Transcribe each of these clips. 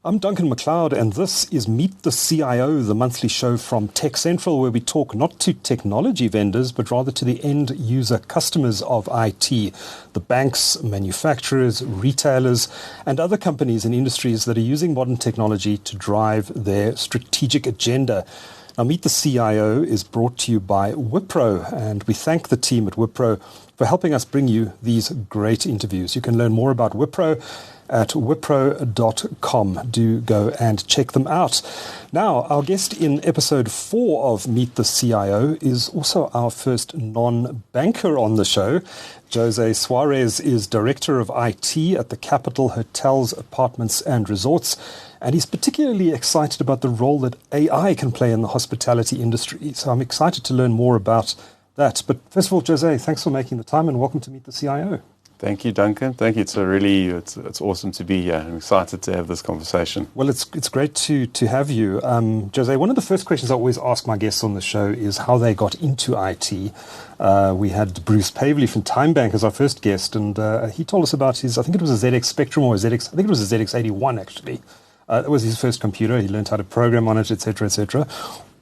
I'm Duncan McLeod, and this is Meet the CIO, the monthly show from TechCentral, where we talk not to technology vendors, but rather to the end user customers of IT, the banks, manufacturers, retailers, and other companies and industries that are using modern technology to drive their strategic agenda. Now, Meet the CIO is brought to you by Wipro, and we thank the team at Wipro for helping us bring you these great interviews. You can learn more about Wipro at wipro.com. Do go and check them out. Now, our guest in episode 4 of Meet the CIO is also our first non-banker on the show. José Soares is Director of IT at the Capital Hotels, Apartments and Resorts, and he's particularly excited about the role that AI can play in the hospitality industry. So I'm excited to learn more about that. But first of all, José, thanks for making the time and welcome to Meet the CIO. Thank you, Duncan. Thank you. It's awesome to be here. I'm excited to have this conversation. Well, it's great to have you. José, one of the first questions I always ask my guests on the show is how they got into IT. We had Bruce Pavely from Time Bank as our first guest, and he told us about his, I think it was a ZX Spectrum or a ZX, I think it was a ZX81 actually. That was his first computer. He learned how to program on it, etc., etc.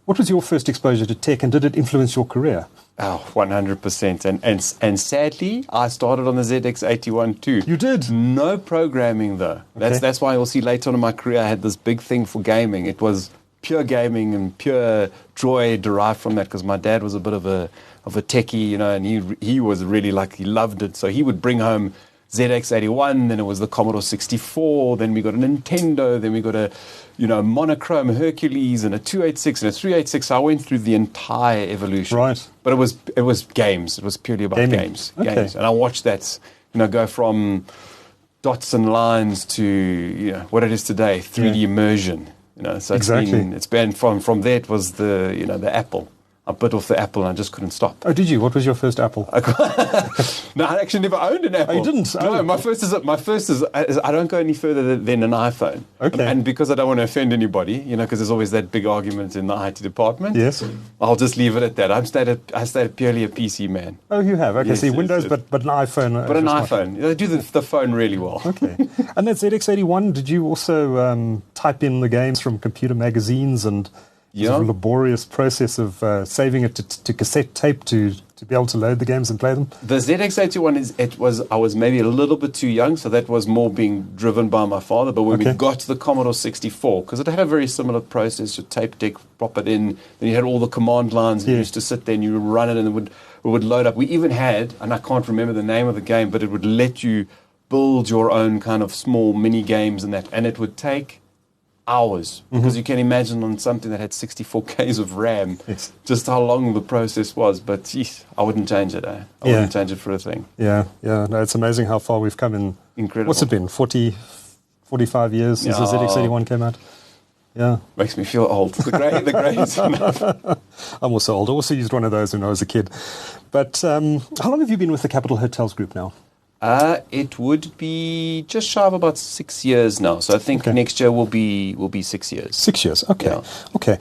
What was your first exposure to tech, and did it influence your career? Oh, 100%. And sadly, I started on the ZX81 too. You did? No programming though. Okay. That's why you'll see later on in my career I had this big thing for gaming. It was pure gaming and pure joy derived from that because my dad was a bit of a techie, and he was really he loved it. So he would bring home ZX81, then it was the Commodore 64, then we got a Nintendo, then we got a monochrome Hercules and a 286 and a 386. So I went through the entire evolution. Right. But it was games. It was purely about games. Okay. Games. And I watched that, go from dots and lines to what it is today, 3D immersion. So exactly. It's been from there it was the Apple. I bit off the Apple and I just couldn't stop. Oh, did you? What was your first Apple? No, I actually never owned an Apple. Oh, you didn't? No, my first is I don't go any further than an iPhone. Okay. And because I don't want to offend anybody, because there's always that big argument in the IT department. Yes. I'll just leave it at that. I stayed purely a PC man. Oh, you have? Okay, yes, see, Windows, yes. But an iPhone. But an iPhone. They do the phone really well. Okay. And that ZX81, did you also type in the games from computer magazines and... Yeah. Sort of laborious process of saving it to cassette tape to be able to load the games and play them? The ZX81 I was maybe a little bit too young, so that was more being driven by my father. But when we got to the Commodore 64, because it had a very similar process, your tape deck, pop it in, then you had all the command lines, and you used to sit there and you would run it and it would load up. We even had, and I can't remember the name of the game, but it would let you build your own kind of small mini games and that, and it would take hours, because you can imagine on something that had 64 Ks of RAM, just how long the process was. But geez, I wouldn't change it. I wouldn't change it for a thing. Yeah. No, it's amazing how far we've come in. Incredible. What's it been? 45 years since the ZX81 came out? Yeah. Makes me feel old. The great enough. I'm also old. I also used one of those when I was a kid. But how long have you been with the Capital Hotels Group now? It would be just shy of about 6 years now. So I think next year will be 6 years. 6 years, okay. Yeah. Okay.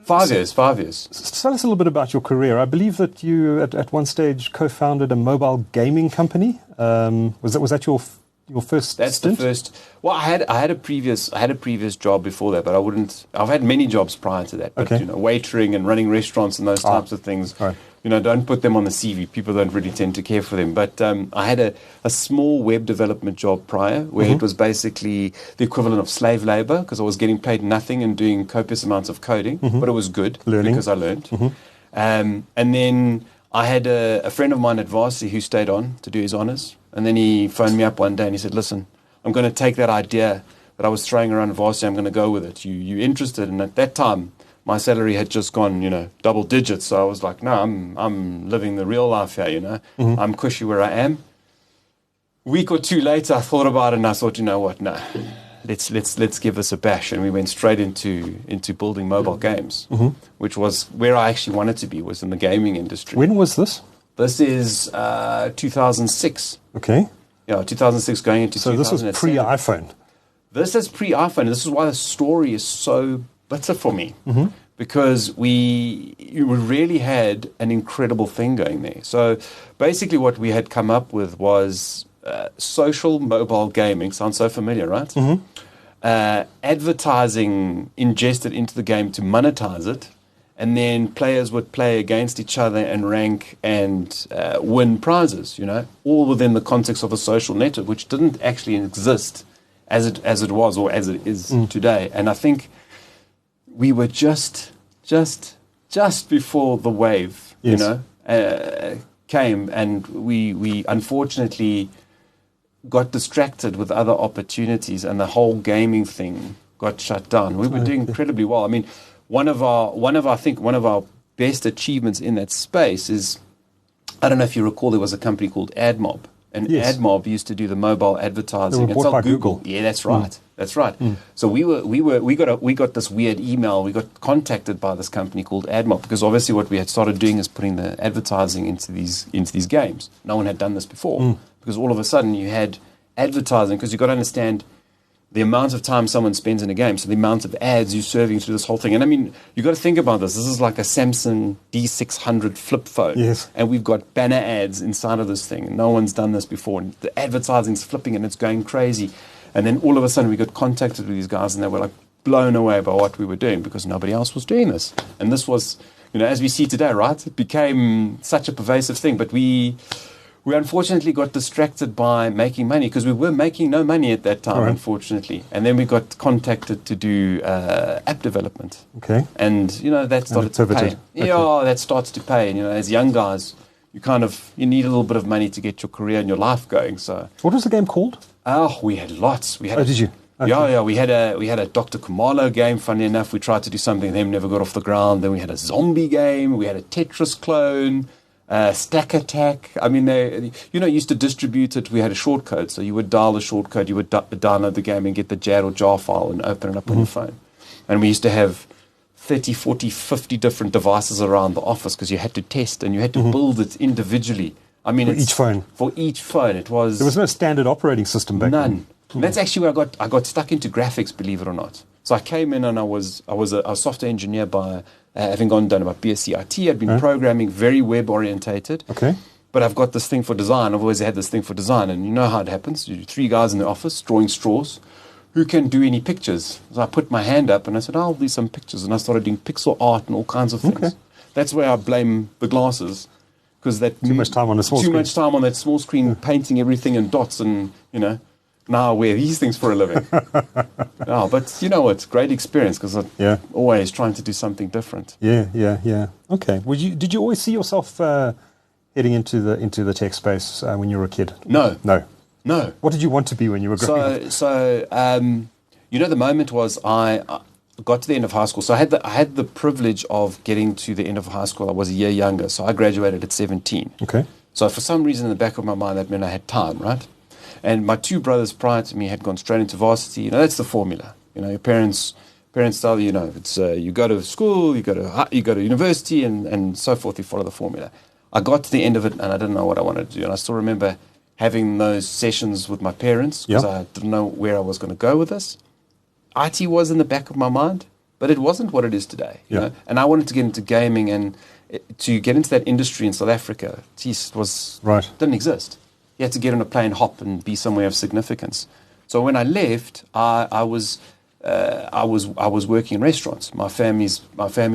5 years. Tell us a little bit about your career. I believe that you at one stage co-founded a mobile gaming company. Was that your first That's stint? The first. Well, I had a previous job before that, but I wouldn't. I've had many jobs prior to that. But waitering and running restaurants and those types of things. Right. Don't put them on the CV. People don't really tend to care for them. But I had a small web development job prior, where it was basically the equivalent of slave labor, because I was getting paid nothing and doing copious amounts of coding. But it was good because I learned. And then I had a friend of mine at varsity who stayed on to do his honors. And then he phoned me up one day and he said, "Listen, I'm going to take that idea that I was throwing around varsity. I'm going to go with it. You interested?" And at that time, my salary had just gone, double digits. So I was like, "No, I'm living the real life here. I'm cushy where I am." A week or two later, I thought about it and I thought, you know what? No, let's give this a bash. And we went straight into building mobile games, which was where I actually wanted to be, was in the gaming industry. When was this? This is 2006. Okay. Yeah, 2006 going into 2007. So this was pre-iPhone. This is pre-iPhone. And this is why the story is so bitter for me. Because we really had an incredible thing going there. So basically what we had come up with was social mobile gaming. Sounds so familiar, right? advertising ingested into the game to monetize it, and then players would play against each other and rank and win prizes, all within the context of a social network, which didn't actually exist as it was or as it is today. And I think we were just before the wave, yes. Came, and we unfortunately got distracted with other opportunities, and the whole gaming thing got shut down. We were doing incredibly well. I mean, one of our best achievements in that space is, I don't know if you recall, there was a company called AdMob, and yes. AdMob used to do the mobile advertising. They were bought by Google. Yeah, that's right. That's right. So we got this weird email. We got contacted by this company called AdMob, because obviously what we had started doing is putting the advertising into these games. No one had done this before, because all of a sudden you had advertising, because you've got to understand the amount of time someone spends in a game, so the amount of ads you're serving through this whole thing. And I mean, you've got to think about this. This is like a Samsung D600 flip phone. Yes. And we've got banner ads inside of this thing. And no one's done this before. And the advertising's flipping and it's going crazy. And then all of a sudden we got contacted with these guys, and they were like blown away by what we were doing, because nobody else was doing this. And this was, as we see today, right? It became such a pervasive thing. But we unfortunately got distracted by making money, because we were making no money at that time, unfortunately. And then we got contacted to do app development. Okay. And, that started to pay. Yeah, that starts to pay. And, as young guys, you need a little bit of money to get your career and your life going. So, what was the game called? Oh, we had lots. Did you? Okay. Yeah. We had a Dr. Commodore game. Funny enough, we tried to do something, them never got off the ground. Then we had a zombie game. We had a Tetris clone. Stack Attack. I mean, they used to distribute it. We had a shortcode, so you would dial the shortcode, you would download the game and get the JAR or JAR file and open it up on your phone. And we used to have 30, 40, 50 different devices around the office, because you had to test and you had to build it individually. I mean, for each phone, it was. There was no standard operating system back then. None. And that's actually where I got stuck into graphics, believe it or not. So I came in and I was a software engineer by having done about BSc I'd been programming, very web orientated. Okay. But I've got this thing for design. I've always had this thing for design, and you know how it happens. You 3 guys in the office drawing straws. Who can do any pictures? So I put my hand up and I said, I'll do some pictures. And I started doing pixel art and all kinds of things. Okay. That's where I blame the glasses, because too much time on the small screen. Too much time on that small screen, painting everything in dots, and now I wear these things for a living. But you know what? Great experience, because I'm always trying to do something different. Yeah. Okay. Did you always see yourself heading into the tech space when you were a kid? No. What did you want to be when you were growing up? So the moment was I got to the end of high school. So I had the privilege of getting to the end of high school. I was a year younger, so I graduated at 17. Okay. So for some reason in the back of my mind, that meant I had time, right? And my 2 brothers prior to me had gone straight into varsity. That's the formula. Your parents tell you, it's you go to school, you go to university, and so forth. You follow the formula. I got to the end of it, and I didn't know what I wanted to do. And I still remember having those sessions with my parents, because I didn't know where I was going to go with this. IT was in the back of my mind, but it wasn't what it is today. You know? And I wanted to get into gaming, and to get into that industry in South Africa, didn't exist. You had to get on a plane, hop, and be somewhere of significance. So when I left, I was working in restaurants. My families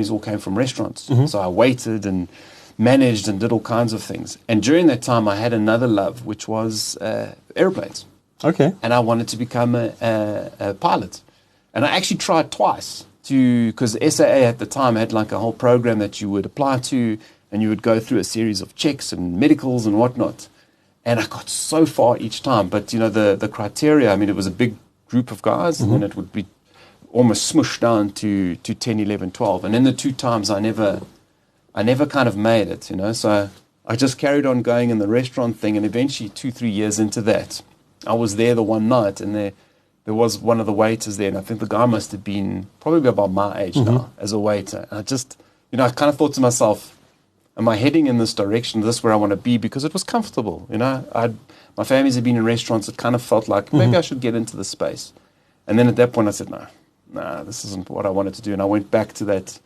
all came from restaurants. So I waited and managed and did all kinds of things. And during that time, I had another love, which was airplanes. Okay. And I wanted to become a pilot. And I actually tried twice because SAA at the time had like a whole program that you would apply to, and you would go through a series of checks and medicals and whatnot. And I got so far each time. But, the criteria, it was a big group of guys, and then it would be almost smushed down to 10, 11, 12. And then the 2 times I never kind of made it, So I just carried on going in the restaurant thing, and eventually 2-3 years into that, I was there the one night, and there was one of the waiters there, and I think the guy must have been probably about my age now as a waiter. And I just, I kind of thought to myself, am I heading in this direction? Is this where I want to be? Because it was comfortable, My families had been in restaurants. It kind of felt like maybe I should get into this space. And then at that point I said, no, this isn't what I wanted to do. And I went back to that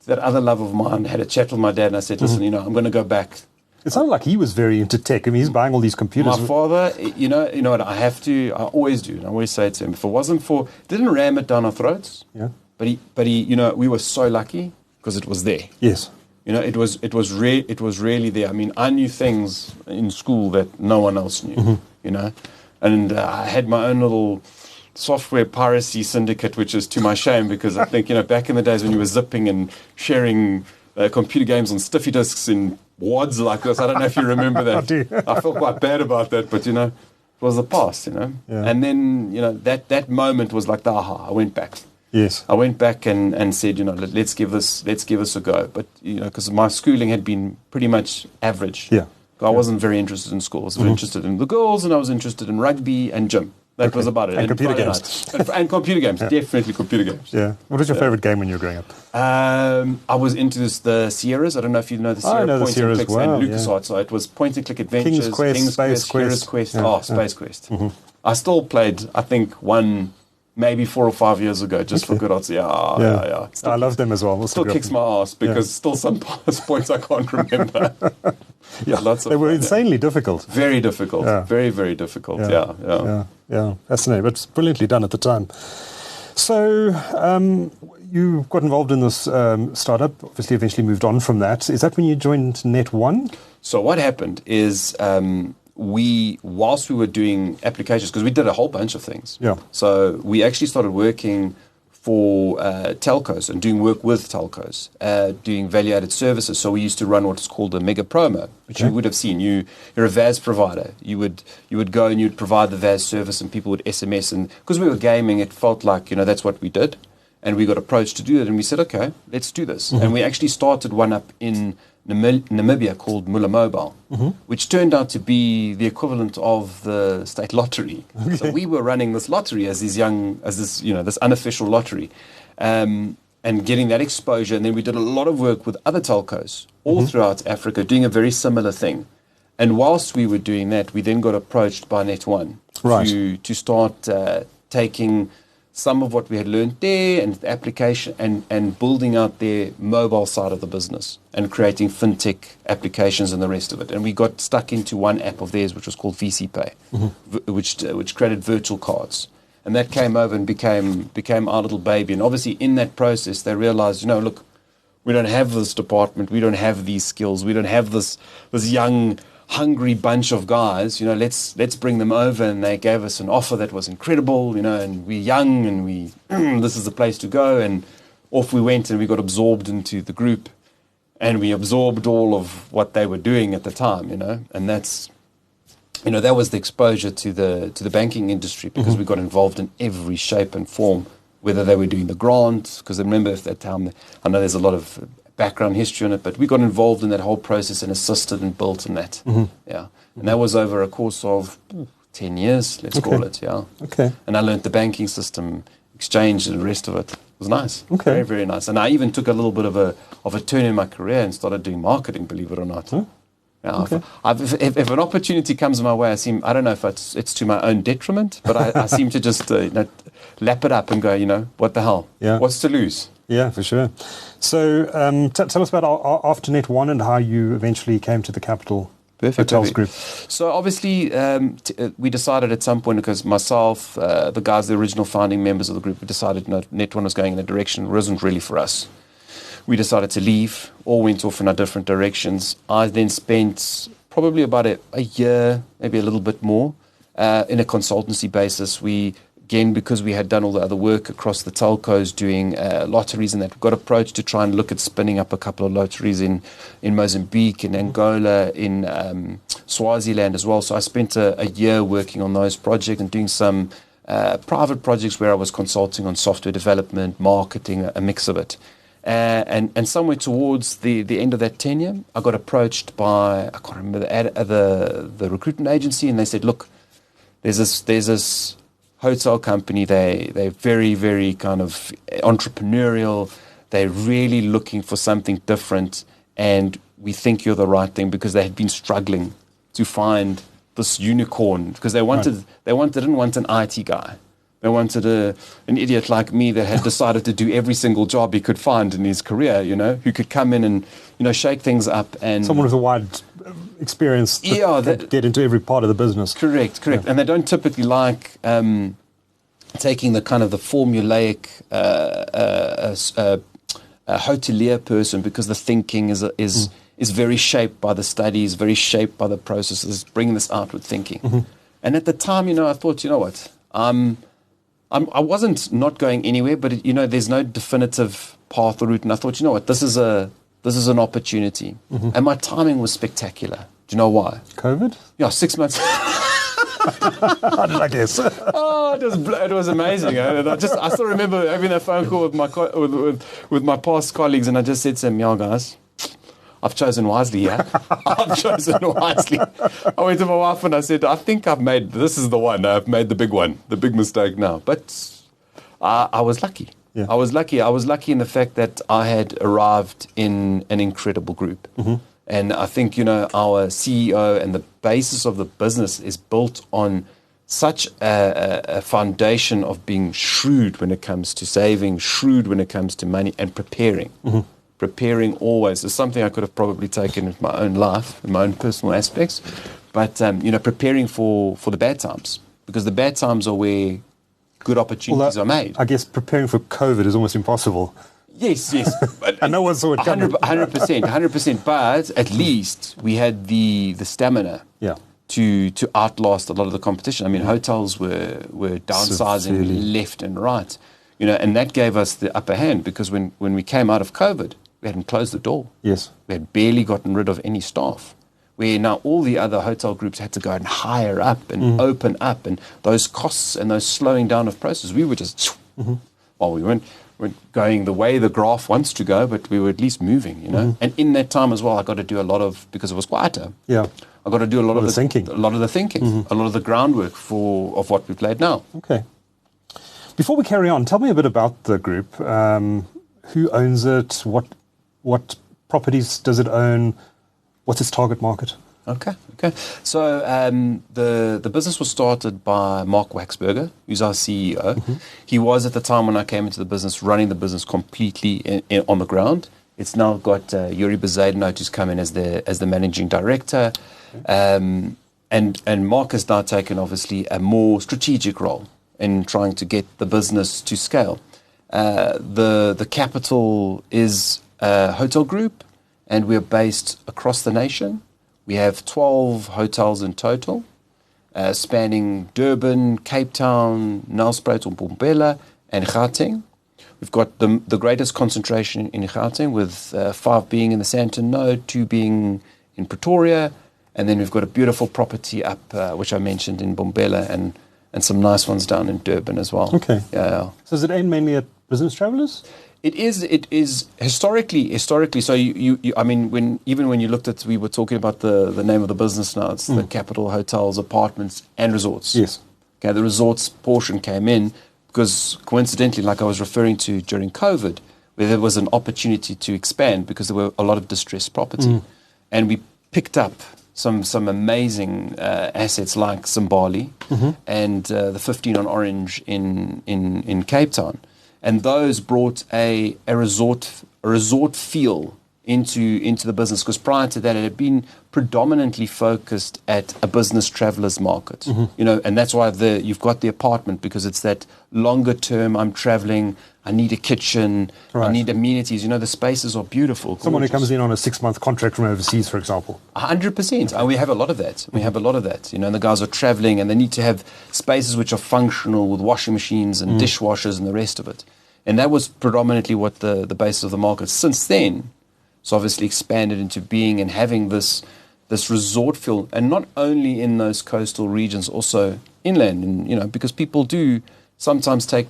other love of mine, had a chat with my dad, and I said, listen, I'm going to go back. It sounded like he was very into tech. I mean, he's buying all these computers. My father, you know what, I always do, and I always say to him, if it wasn't for, didn't ram it down our throats, Yeah. but he, you know, we were so lucky because it was there. Yes. You know, it was really there. I mean, I knew things in school that no one else knew, you know, and I had my own little software piracy syndicate, which is to my shame, because I think, you know, back in the days when you were zipping and sharing computer games on stiffy disks in wads like this, I don't know if you remember that. I do. I felt quite bad about that, but, you know, it was the past, you know. Yeah. And then, you know, that moment was like the aha. I went back. Yes. I went back and said, you know, let's give this a go. But, you know, because my schooling had been pretty much average. Yeah. I wasn't very interested in school. I was interested in the girls, and I was interested in rugby and gym. That was about it. And computer games. And computer games, definitely computer games. Yeah. What was your favorite game when you were growing up? I was into the Sierras. I don't know if you know the Sierra I know the point Sierras and clicks well, and LucasArts. So it was point and click adventures, King's Quest, Space Heroes Quest. Quest. Yeah, Oh, yeah. Space Quest. I still played, I think, one maybe 4 or 5 years ago, just for good odds. Yeah. I love them as well. Still kicks my ass because still some points I can't remember. Lots of They were fun, insanely difficult. Very difficult. Yeah. Very, very difficult. Yeah. Fascinating. But it's brilliantly done at the time. So you got involved in this startup, obviously eventually moved on from that. Is that when you joined Net1? So what happened is whilst we were doing applications, because we did a whole bunch of things. Yeah. So we actually started working for telcos and doing work with telcos, doing value-added services. So we used to run what's called a mega promo, which you would have seen. You're a VAS provider. You would go and you'd provide the VAS service, and people would SMS. And because we were gaming, it felt like, you know, that's what we did. And we got approached to do it, and we said, okay, let's do this. And we actually started one up in Namibia called Mula Mobile, which turned out to be the equivalent of the state lottery. Okay. So we were running this lottery as this unofficial lottery, and getting that exposure. And then we did a lot of work with other telcos all throughout Africa, doing a very similar thing. And whilst we were doing that, we then got approached by Net1 to start taking some of what we had learned there and the application and building out their mobile side of the business and creating fintech applications and the rest of it. And we got stuck into one app of theirs, which was called VC Pay, which created virtual cards. And that came over and became our little baby. And obviously in that process, they realized, you know, look, we don't have this department. We don't have these skills. We don't have this young, hungry bunch of guys, you know, let's bring them over. And they gave us an offer that was incredible, you know, and we're young and this is the place to go. And off we went, and we got absorbed into the group, and we absorbed all of what they were doing at the time, you know, and that's, you know, that was the exposure to the banking industry, because we got involved in every shape and form, whether they were doing the grant, because I remember at that time, I know there's a lot of background history on it, but we got involved in that whole process and assisted and built in that. Yeah. And that was over a course of 10 years, let's call it. Yeah. Okay. And I learned the banking system, exchange, and the rest of it. It was nice. Okay. Very, very nice. And I even took a little bit of a turn in my career and started doing marketing, believe it or not. Huh? Yeah, Okay. if an opportunity comes my way, I don't know if it's to my own detriment, but I seem to just lap it up and go, you know, what the hell? Yeah. What's to lose? Yeah, for sure. So tell us about after Net1 and how you eventually came to the Capital Hotels Group. So obviously we decided at some point, because myself, the guys, the original founding members of the group, we decided Net1 was going in a direction that wasn't really for us. We decided to leave, all went off in our different directions. I then spent probably about a year, maybe a little bit more, in a consultancy basis. Again, because we had done all the other work across the telcos doing lotteries and that, we got approached to try and look at spinning up a couple of lotteries in Mozambique, in Angola, in Swaziland as well. So I spent a year working on those projects and doing some private projects where I was consulting on software development, marketing, a mix of it. And somewhere towards the end of that tenure, I got approached by, I can't remember, the recruitment agency, and they said, look, there's this hotel company. They're very, very kind of entrepreneurial. They're really looking for something different, and we think you're the right thing, because they had been struggling to find this unicorn, because they didn't want an IT guy. They wanted an idiot like me that had decided to do every single job he could find in his career, who could come in and, shake things up. And someone with a wide experience that get into every part of the business. Correct. Yeah. And they don't typically like taking the kind of the formulaic hotelier person, because the thinking is very shaped by the studies, very shaped by the processes, bringing this outward thinking. Mm-hmm. And at the time, I thought, what, I wasn't not going anywhere, but there's no definitive path or route. And I thought, what, this is an opportunity. Mm-hmm. And my timing was spectacular. Do you know why? COVID? Yeah, 6 months. How did I guess? It was amazing. I still remember having that phone call with my past colleagues, and I just said to them, yeah, guys, I've chosen wisely, yeah? I've chosen wisely. I went to my wife and I said, I think this is the one. I've made the big one, the big mistake now. But I was lucky. Yeah. I was lucky in the fact that I had arrived in an incredible group. Mm-hmm. And I think, our CEO and the basis of the business is built on such a foundation of being shrewd when it comes to saving, shrewd when it comes to money, and preparing. Mm-hmm. Preparing always is something I could have probably taken in my own life, in my own personal aspects. But, preparing for the bad times, because the bad times are where good opportunities are made. I guess preparing for COVID is almost impossible. Yes. And no one saw it coming. 100%. But at least we had the stamina to outlast a lot of the competition. I mean, hotels were downsizing left and right, and that gave us the upper hand, because when we came out of COVID, we hadn't closed the door. Yes. We had barely gotten rid of any staff, where now all the other hotel groups had to go and hire up and open up, and those costs and those slowing down of process, we were just, well, we weren't going the way the graph wants to go, but we were at least moving, Mm-hmm. And in that time as well, I got to do a lot of, because it was quieter. Yeah. I got to do a lot of the thinking. A lot of the thinking, a lot of the groundwork of what we've laid now. Okay. Before we carry on, tell me a bit about the group. Who owns it? What properties does it own? What's its target market? Okay. So the business was started by Mark Waxberger, who's our CEO. Mm-hmm. He was, at the time when I came into the business, running the business completely on the ground. It's now got Yuri Bezaidenhout, who's come in as the managing director. Okay. And Mark has now taken, obviously, a more strategic role in trying to get the business to scale. The capital is a hotel group, and we're based across the nation. We have 12 hotels in total, spanning Durban, Cape Town, Nelspruit, Mbombela, and Gauteng. We've got the greatest concentration in Gauteng, with 5 being in the Sandton node, 2 being in Pretoria, and then we've got a beautiful property up, which I mentioned, in Mbombela, and some nice ones down in Durban as well. Okay. Yeah. So is it aimed mainly at business travelers? It is historically. So I mean, when you looked at, we were talking about the name of the business now. It's the Capital Hotels, Apartments and Resorts. Yes. Okay, the resorts portion came in because, coincidentally, like I was referring to during COVID, where there was an opportunity to expand because there were a lot of distressed property, and we picked up some amazing assets like Zimbali and the 15 on Orange in Cape Town. And those brought a resort feel into the business, because prior to that it had been predominantly focused at a business travelers market. And that's why you've got the apartment, because it's that longer term. I'm traveling, I need a kitchen, right. I need amenities. The spaces are beautiful. Someone who comes in on a 6-month contract from overseas, for example. 100%. And we have a lot of that. And the guys are traveling, and they need to have spaces which are functional, with washing machines and dishwashers and the rest of it. And that was predominantly what the basis of the market. Since then, it's obviously expanded into being and having this resort feel, and not only in those coastal regions, also inland, and because people do sometimes take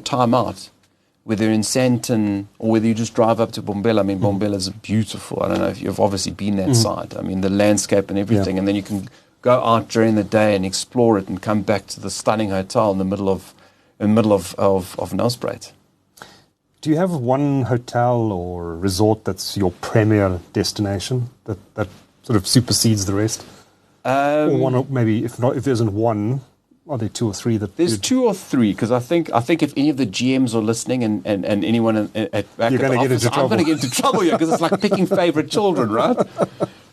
time out, whether in Sandton or whether you just drive up to Mbombela. I mean, Mbombela is beautiful. I don't know if you've obviously been that side. I mean, the landscape and everything, and then you can go out during the day and explore it, and come back to the stunning hotel in the middle of Nelspruit. Do you have one hotel or resort that's your premier destination that sort of supersedes the rest? Or one, maybe if there isn't one, are there two or three that... There's two or three, because I think if any of the GMs are listening and anyone at back You're at the office, I'm going to get into trouble here, because it's like picking favorite children, right?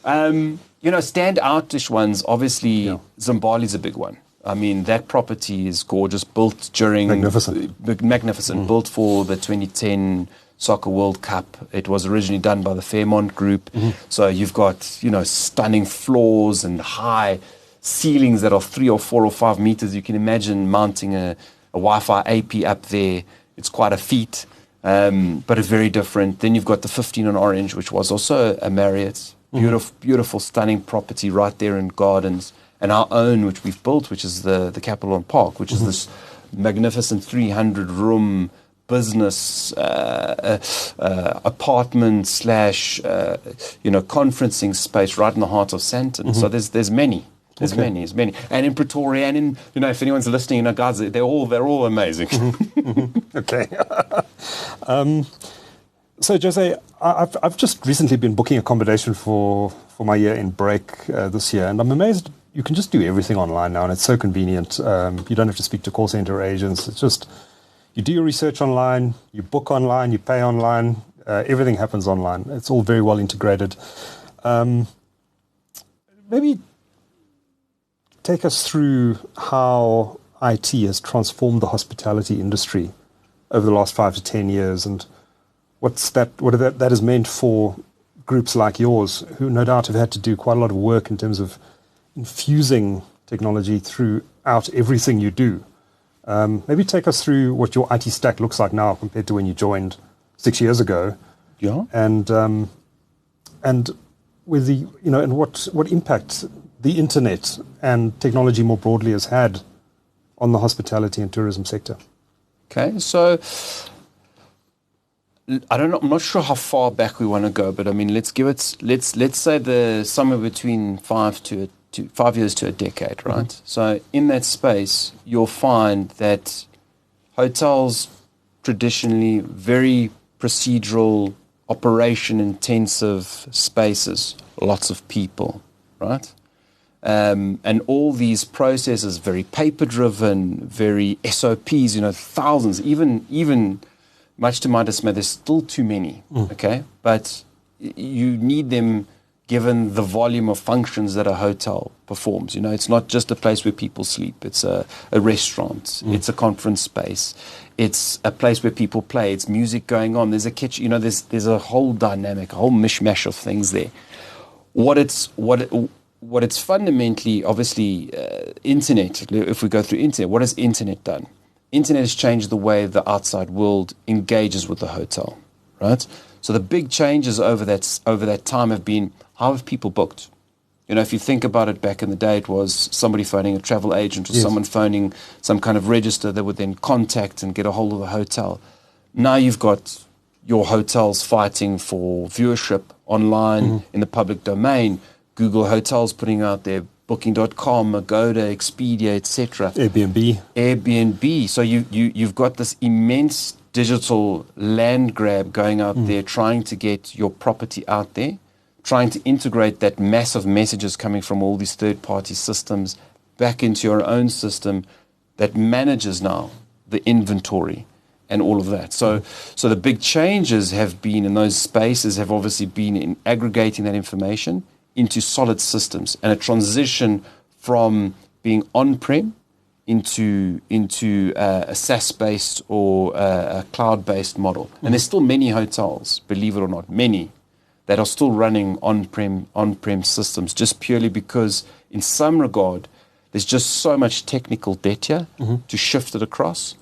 Stand-outish ones, obviously, Zimbabwe's a big one. I mean, that property is gorgeous, built during... Magnificent. Built for the 2010 Soccer World Cup. It was originally done by the Fairmont Group. So you've got, stunning floors and high ceilings that are 3 or 4 or 5 meters. You can imagine mounting a Wi-Fi AP up there. It's quite a feat, but it's very different. Then you've got the 15 on Orange, which was also a Marriott. Beautiful, stunning property right there in Gardens. And our own, which we've built, which is the Capital Park, which is this magnificent 300-room business apartment / conferencing space right in the heart of Sandton. So there's many. There's many. And in Pretoria, and in, if anyone's listening, guys, they're all amazing. Okay. So, Jose, I've just recently been booking accommodation for my year-end break this year, and I'm amazed you can just do everything online now, and it's so convenient. You don't have to speak to call center agents. It's just, you do your research online, you book online, you pay online, everything happens online. It's all very well integrated. Maybe take us through how IT has transformed the hospitality industry over the last 5 to 10 years, and what that has meant for groups like yours, who no doubt have had to do quite a lot of work in terms of infusing technology throughout everything you do. Maybe take us through what your IT stack looks like now compared to when you joined 6 years ago. Yeah. And with the, and what impact the internet and technology more broadly has had on the hospitality and tourism sector. Okay, so I'm not sure how far back we want to go, but I mean, let's say somewhere between 5 years to a decade, right? So in that space, you'll find that hotels traditionally very procedural, operation intensive spaces, lots of people, right? And all these processes, very paper-driven, very SOPs, thousands, even much to my dismay, there's still too many, okay? But you need them given the volume of functions that a hotel performs. It's not just a place where people sleep. It's a restaurant. It's a conference space. It's a place where people play. It's music going on. There's a kitchen. There's a whole dynamic, a whole mishmash of things there. What it's fundamentally, obviously, internet, if we go through internet, what has internet done? Internet has changed the way the outside world engages with the hotel, right? So the big changes over that time have been, how have people booked? If you think about it, back in the day, it was somebody phoning a travel agent or someone phoning some kind of register that would then contact and get a hold of the hotel. Now you've got your hotels fighting for viewership online in the public domain. Google Hotels putting out their Booking.com, Agoda, Expedia, etc. Airbnb. So you've got this immense digital land grab going out there, trying to get your property out there, trying to integrate that massive messages coming from all these third-party systems back into your own system that manages now the inventory and all of that. So the big changes have been in those spaces have obviously been in aggregating that information into solid systems, and a transition from being on-prem into a SaaS-based or a cloud-based model. And there's still many hotels, believe it or not, many that are still running on-prem systems, just purely because in some regard there's just so much technical debt here to shift it across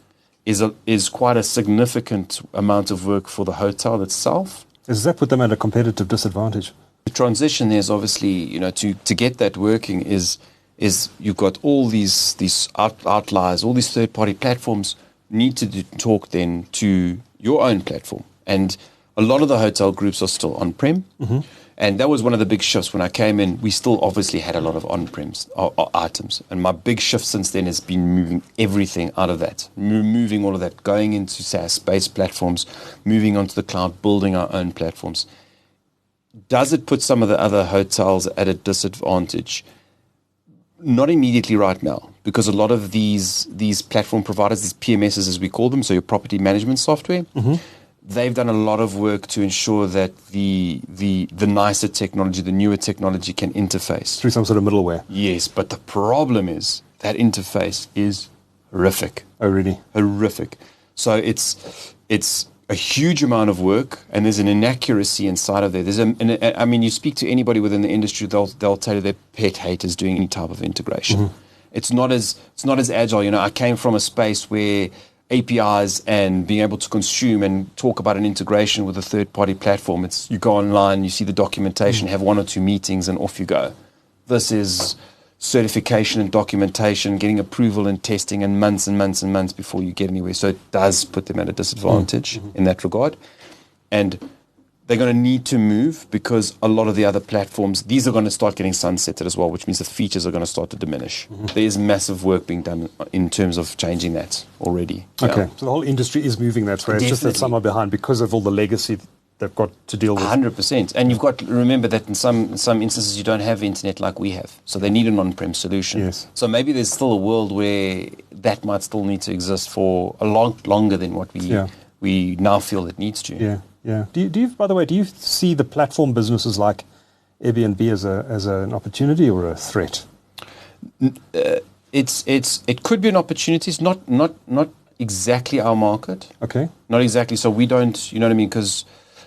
is quite a significant amount of work for the hotel itself. Does that put them at a competitive disadvantage? The transition is obviously, to get that working is you've got all these outliers, all these third-party platforms need to talk then to your own platform. And a lot of the hotel groups are still on-prem. And that was one of the big shifts when I came in. We still obviously had a lot of on-prem items. And my big shift since then has been moving everything out of that, moving all of that, going into SaaS-based platforms, moving onto the cloud, building our own platforms. Does it put some of the other hotels at a disadvantage? Not immediately right now, because a lot of these platform providers, these PMSs as we call them, so your property management software, they've done a lot of work to ensure that the nicer technology, the newer technology can interface. Through some sort of middleware. Yes, but the problem is that interface is horrific. Oh, really? Horrific. So it's a huge amount of work, and there's an inaccuracy inside of there. I mean, you speak to anybody within the industry, they'll tell you their pet haters doing any type of integration. It's not as agile. You know, I came from a space where APIs and being able to consume and talk about an integration with a third-party platform. It's you go online, you see the documentation, have one or two meetings, and off you go. This is certification and documentation, getting approval and testing, and months before you get anywhere. So it does put them at a disadvantage in that regard. And they're going to need to move because a lot of the other platforms, these are going to start getting sunsetted as well, which means the features are going to start to diminish. There's massive work being done in terms of changing that already. Okay, Yeah. so the whole industry is moving that way. It's just that Definitely. some are behind because of all the legacy they've got to deal with. 100%. And you've got to remember that in some instances you don't have internet like we have. So they need an on-prem solution. Yes. So maybe there's still a world where that might still need to exist for a lot longer than what we now feel it needs to. Yeah, yeah. Do you, by the way, do you see the platform businesses like Airbnb as an opportunity or a threat? It could be an opportunity. It's not exactly our market. Okay. Not exactly. So we don't, you know what I mean? Because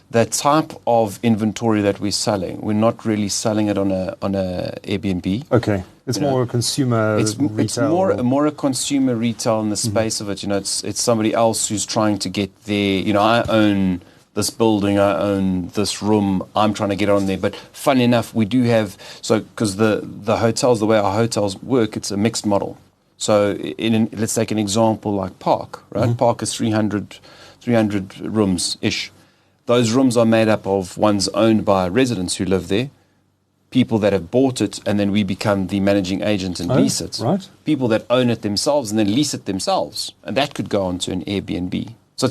the type of inventory that we're selling, we're not really selling it on a Airbnb. Okay. It's more a consumer retail. It's more a consumer retail in the space of it. You know, it's somebody else who's trying to get there. You know, I own this building, I own this room, I'm trying to get on there. But funny enough, we do have, so because the hotels, the way our hotels work, it's a mixed model. So let's take an example like Park, right? Park is 300 rooms-ish. Those rooms are made up of ones owned by residents who live there, people that have bought it, and then we become the managing agent and lease it. Right. People that own it themselves and then lease it themselves, and that could go onto an Airbnb. So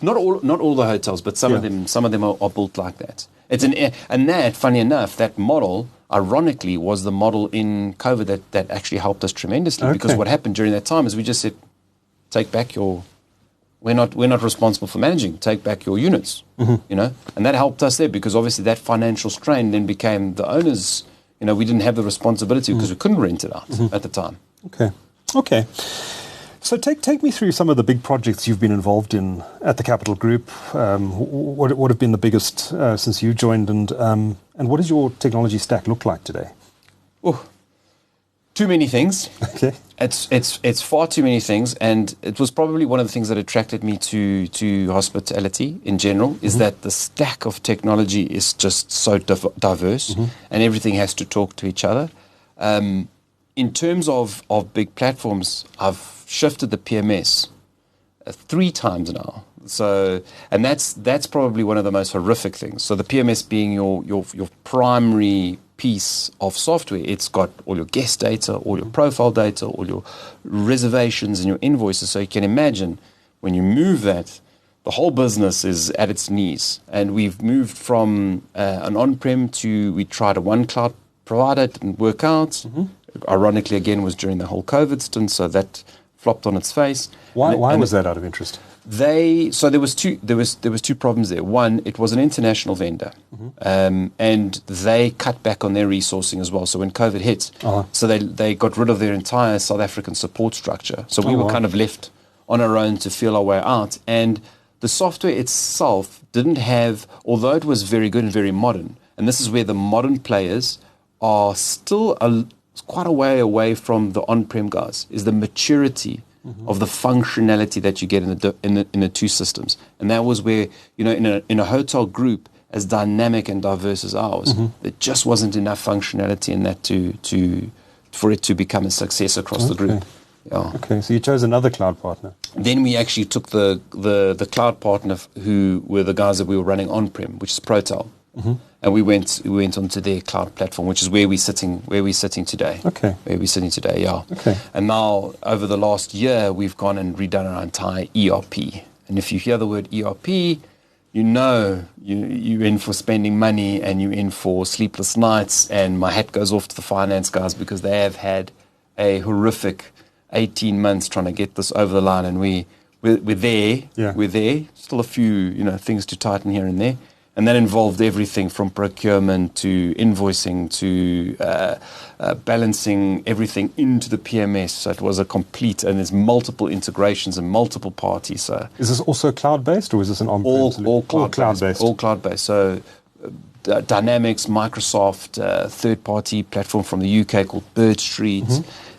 not all the hotels, but some of them are built like that. And that, funny enough, that model, ironically, was the model in COVID that actually helped us tremendously. Because what happened during that time is we just said, take back your. We're not responsible for managing. Take back your units, you know, and that helped us there because obviously that financial strain then became the owners. You know, we didn't have the responsibility because we couldn't rent it out at the time. Okay. So take me through some of the big projects you've been involved in at the Capital Group. What have been the biggest since you joined, and what does your technology stack look like today? Oh, too many things. Okay. It's far too many things, and it was probably one of the things that attracted me to hospitality in general, is that the stack of technology is just so diverse, and everything has to talk to each other. In terms of big platforms, I've shifted the PMS 3 times now. So, and that's probably one of the most horrific things. So the PMS being your primary piece of software. It's got all your guest data, all your profile data, all your reservations and your invoices. So you can imagine when you move that, the whole business is at its knees. And we've moved from an on-prem to, we tried a one cloud provider, it didn't work out. Ironically, again, was during the whole COVID stint, so that flopped on its face. Why was that out of interest? So there was two problems there. One, it was an international vendor, and they cut back on their resourcing as well. So when COVID hit, so they got rid of their entire South African support structure. So we were kind of left on our own to feel our way out. And the software itself didn't have, although it was very good and very modern, and this is where the modern players are still quite a way away from the on-prem guys, is the maturity of the functionality that you get in the two systems. And that was where, you know, in a hotel group as dynamic and diverse as ours, there just wasn't enough functionality in that for it to become a success across the group. Yeah. Okay, so you chose another cloud partner. Then we actually took the cloud partner who were the guys that we were running on-prem, which is Protel. And we went onto their cloud platform, which is where we're sitting today. Okay. Where we're sitting today, yeah. Okay. And now, over the last year, we've gone and redone our entire ERP. And if you hear the word ERP, you know you're in for spending money and you're in for sleepless nights. And my hat goes off to the finance guys because they have had a horrific 18 months trying to get this over the line, and we're there. Yeah. We're there. Still a few things to tighten here and there, and that involved everything from procurement to invoicing to balancing everything into the PMS. So it was a complete, and there's multiple integrations and multiple parties. So is this also cloud-based, or is this an on-prem solution? All cloud-based. All cloud-based. So Dynamics, Microsoft, third-party platform from the UK called Bird Street,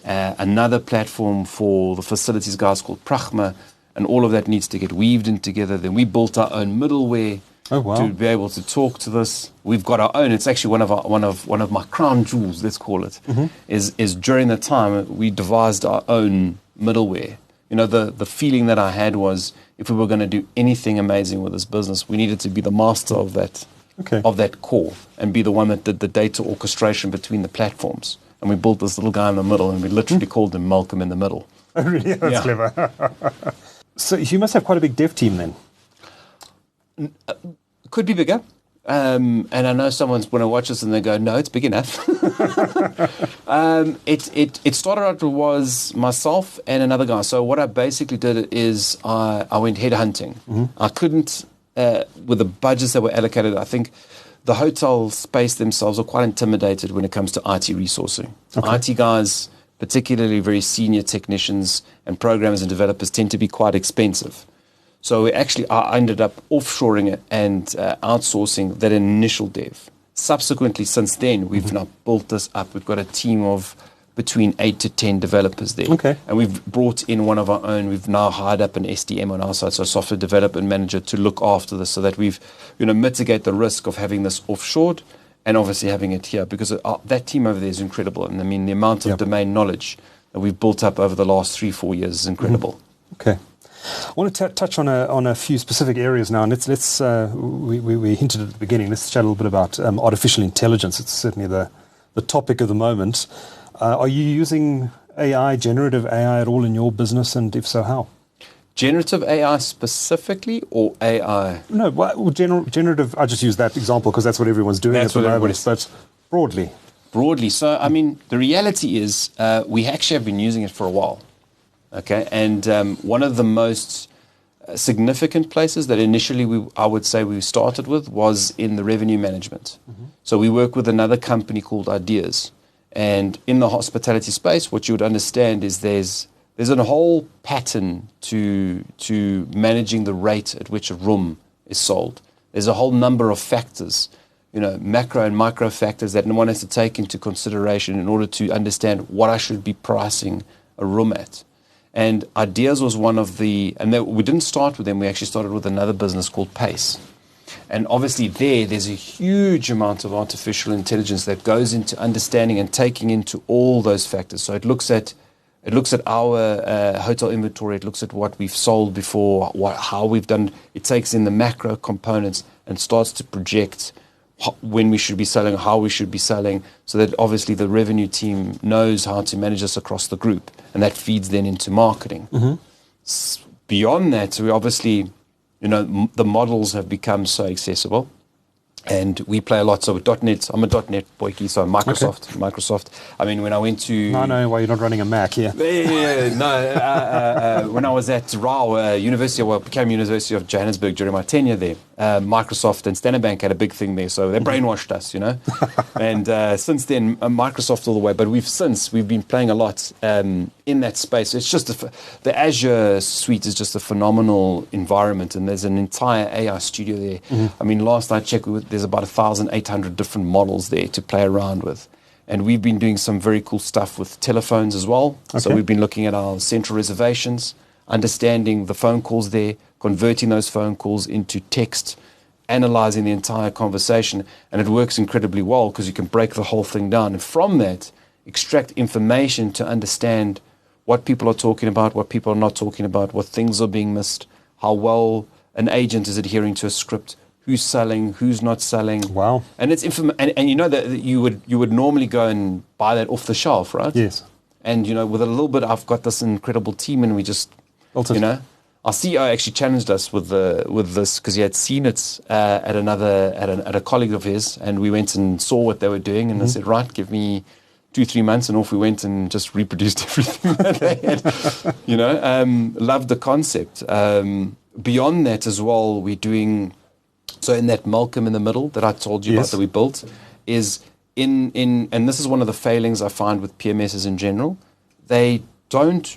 another platform for the facilities guys called Pragma, and all of that needs to get weaved in together. Then we built our own middleware to be able to talk to this. We've got our own. It's actually one of my crown jewels, let's call it. Is during the time we devised our own middleware. The feeling that I had was, if we were going to do anything amazing with this business, we needed to be the master of that. Of that core, and be the one that did the data orchestration between the platforms. And we built this little guy in the middle, and we literally called him Malcolm in the Middle. Oh, really? That's clever. So you must have quite a big dev team then? Could be bigger. And I know someone's going to watch this and they go, no, it's big enough. It started out was myself and another guy. So what I basically did is I went headhunting. I couldn't... with the budgets that were allocated, I think the hotel space themselves are quite intimidated when it comes to IT resourcing. IT guys, particularly very senior technicians and programmers and developers, tend to be quite expensive. So I ended up offshoring it and outsourcing that initial dev. Subsequently, since then, we've now built this up. We've got a team of between 8 to 10 developers there. And we've brought in one of our own. We've now hired up an SDM on our side, so a software development manager, to look after this, so that we've mitigate the risk of having this offshored and obviously having it here, because that team over there is incredible. And I mean, the amount of domain knowledge that we've built up over the last 3-4 years is incredible. I want to touch on a few specific areas now, and let's we hinted at the beginning. Let's chat a little bit about artificial intelligence. It's certainly the topic of the moment. Are you using AI, generative AI, at all in your business, and if so, how? Generative AI specifically, or AI? No, generative. I just use that example because that's what everyone's doing at the moment. But broadly. So I mean, the reality is we actually have been using it for a while. And one of the most significant places that initially I would say we started with was in the revenue management. So we work with another company called Ideas. And in the hospitality space, what you would understand is there's a whole pattern to managing the rate at which a room is sold. There's a whole number of factors, macro and micro factors that one has to take into consideration in order to understand what I should be pricing a room at. And Ideas was one of we didn't start with them. We actually started with another business called Pace. And obviously there's a huge amount of artificial intelligence that goes into understanding and taking into all those factors. So it looks at our hotel inventory. It looks at what we've sold before, how we've done. It takes in the macro components and starts to project when we should be selling, how we should be selling, so that obviously the revenue team knows how to manage us across the group, and that feeds then into marketing. Beyond that, we obviously, the models have become so accessible, and we play a lot. So with .NET, I'm a .NET boyki, so Microsoft. I mean, when I went to... No, why you're not running a Mac here? When I was at Rao became University of Johannesburg during my tenure there, Microsoft and Standard Bank had a big thing there, so they brainwashed us, And since then, Microsoft all the way. But we've been playing a lot in that space. It's just the Azure suite is just a phenomenal environment, and there's an entire AI studio there. I mean, last I checked, there's about 1,800 different models there to play around with. And we've been doing some very cool stuff with telephones as well. So we've been looking at our central reservations, understanding the phone calls there, converting those phone calls into text, analyzing the entire conversation. And it works incredibly well because you can break the whole thing down. And from that, extract information to understand what people are talking about, what people are not talking about, what things are being missed, how well an agent is adhering to a script, who's selling, who's not selling. Wow. And it's and you know that you would normally go and buy that off the shelf, right? Yes. And with a little bit, I've got this incredible team, and we just our CEO actually challenged us with this because he had seen it at a colleague of his, and we went and saw what they were doing, and I said, right, give me 2-3 months, and off we went and just reproduced everything that they had. Loved the concept. Beyond that as well, we're doing, so in that Malcolm in the middle that I told you about that we built, is and this is one of the failings I find with PMSs in general. They don't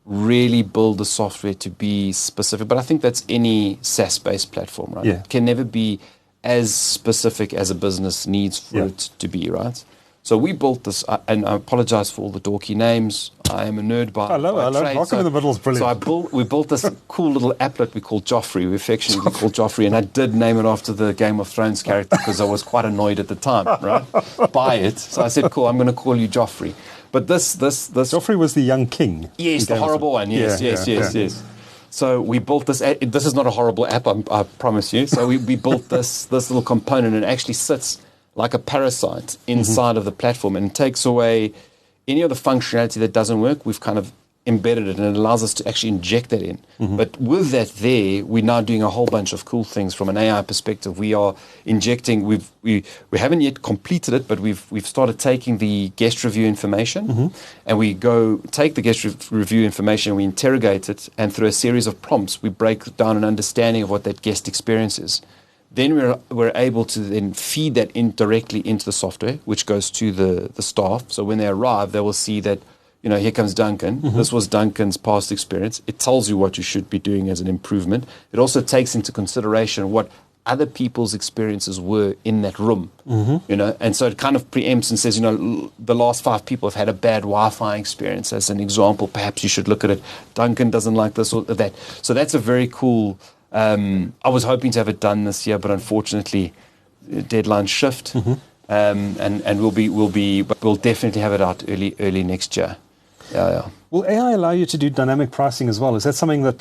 really build the software to be specific, but I think that's any SaaS-based platform, right? Yeah. It can never be as specific as a business needs for it to be, right? So we built this, and I apologize for all the dorky names. I am a nerd by Hello. trade. Malcolm in the middle is brilliant. So we built this cool little applet we call Joffrey. We affectionately call Joffrey, and I did name it after the Game of Thrones character because I was quite annoyed at the time, right? By it. So I said, cool, I'm going to call you Joffrey. But this Joffrey was the young king. Yes, the horrible one. Yes. So we built this. This is not a horrible app, I promise you. So we built this little component, and it actually sits like a parasite inside of the platform, and takes away any of the functionality that doesn't work. We've kind of embedded it, and it allows us to actually inject that in. But with that we're now doing a whole bunch of cool things from an AI perspective. We are injecting, we haven't yet completed it, but we've started taking the guest review information, and we go take the guest review information, and we interrogate it, and through a series of prompts, we break down an understanding of what that guest experience is. Then we're able to then feed that in directly into the software, which goes to the staff. So when they arrive, they will see that, here comes Duncan. This was Duncan's past experience. It tells you what you should be doing as an improvement. It also takes into consideration what other people's experiences were in that room, and so it kind of preempts and says, the last 5 people have had a bad Wi-Fi experience as an example. Perhaps you should look at it. Duncan doesn't like this or that. So that's a very cool. I was hoping to have it done this year, but unfortunately, deadlines shift, and we'll definitely have it out early next year. Yeah. Will AI allow you to do dynamic pricing as well? Is that something that